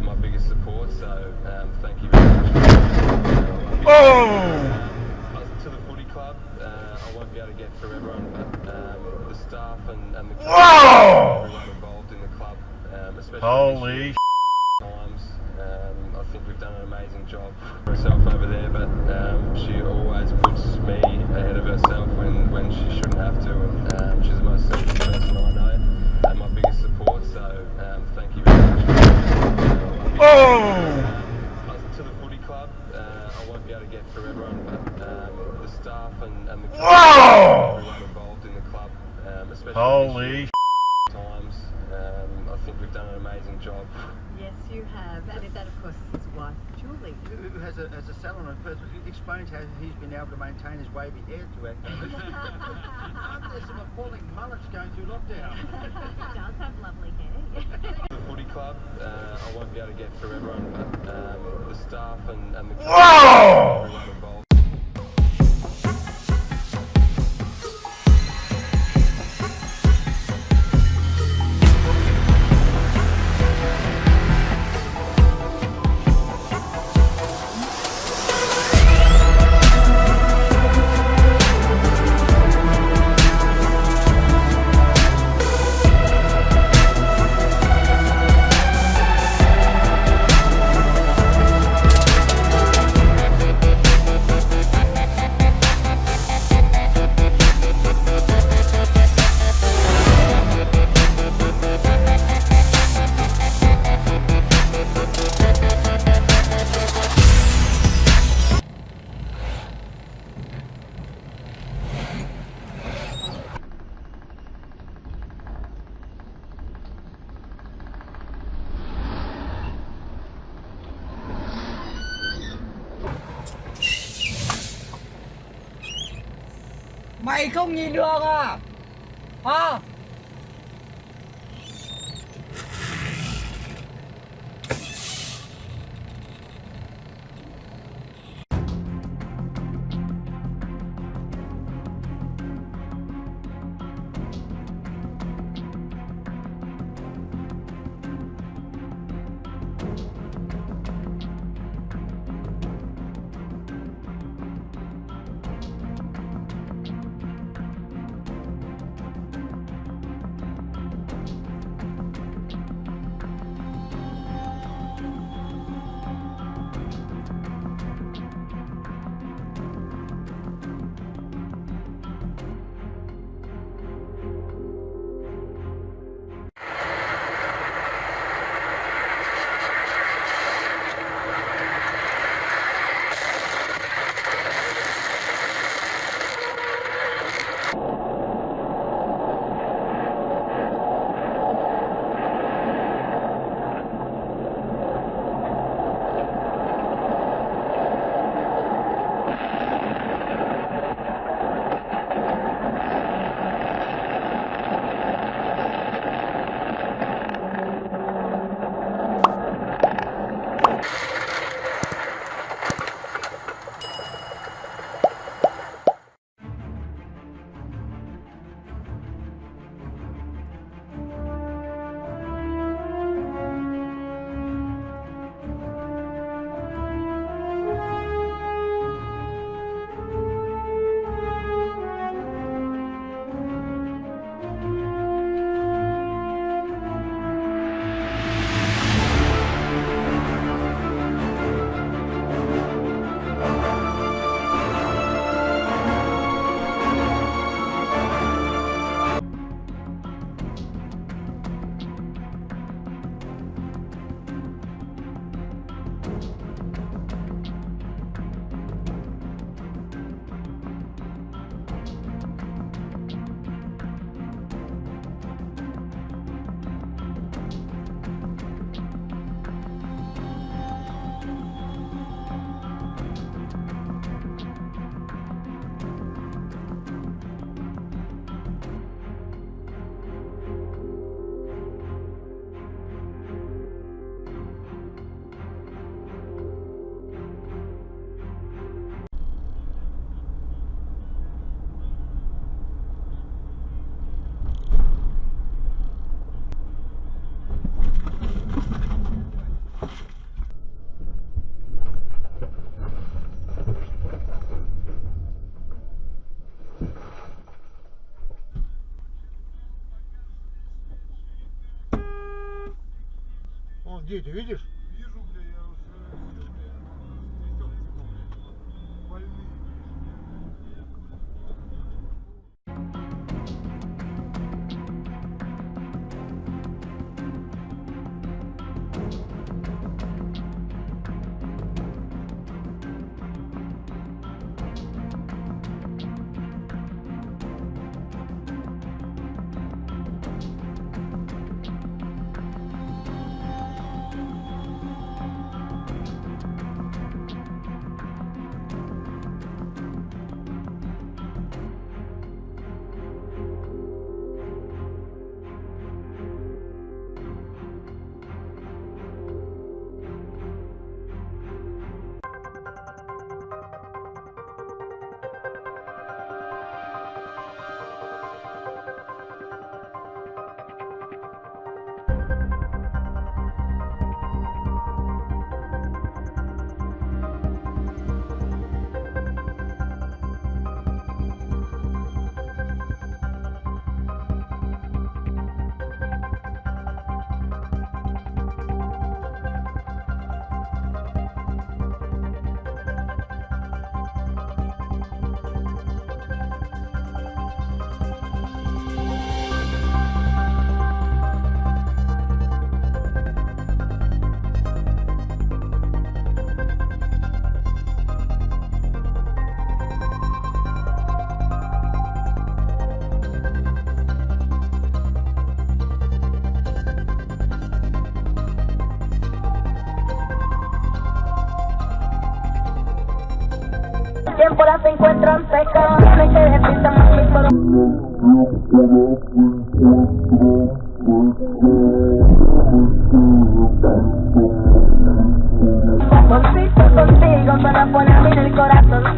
my biggest support. So thank you very much. To the footy club, I won't be able to get through everyone, but the staff and the everyone involved in the club, especially Holy times. I think we've done an amazing job for herself over there, but she always puts me ahead of herself when she shouldn't have to, and she's the most selfish person I know and my biggest support, so thank you very much. To the footy club, I won't be able to get through everyone, but the staff and the everyone involved in the club, especially times. I think we've done an amazing job. Yes, you have. And that, of course, is his wife, Julie. Who has a salon on Perth. Explains how he's been able to maintain his wavy hair throughout COVID. Aren't there some appalling mullets going through lockdown? He does have lovely hair. The footy club, I won't be able to get through everyone, but the staff and the everyone involved. Mày không nhìn được à? Hả? где ты видишь? Вижу, бля, я уже все, бля, трясет всего, бля. Больные. Tiempo las encuentran secas, tienen que decirte más mi corazón. Contigo, para ponerme en el corazón.